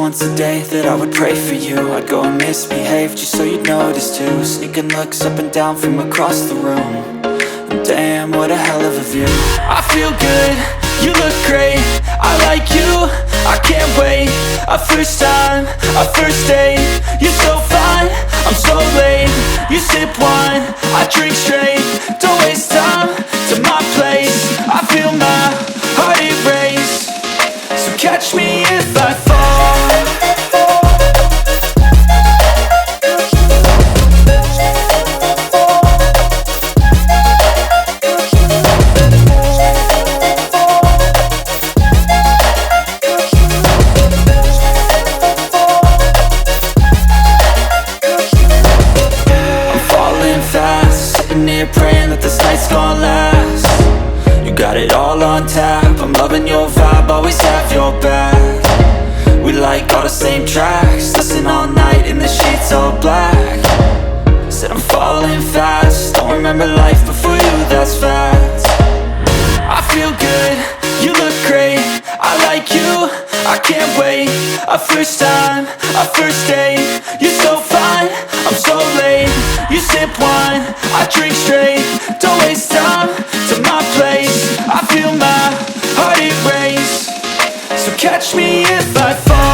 once a day that I would pray for you. I'd go and misbehave just so you'd notice too. Sneaking looks up and down from across the room. And damn, what a hell of a view. I feel good, you look great, I like you, I can't wait. A first time, a first date, you're so fine, I'm so late. You sip wine, I drink straight. Don't waste time to my place. I feel my heart erase. So catch me if I fall. Praying that this night's gonna last. You got it all on tap, I'm loving your vibe, always have your back. We like all the same tracks, listen all night in the sheets all black. Said I'm falling fast, don't remember life before you, that's fact. I feel good, you look great, I like you, I can't wait. A first time, a first date, you're so fine, I'm so late. You sip wine, I drink straight. Don't waste time to my place. I feel my heart erase. So catch me if I fall.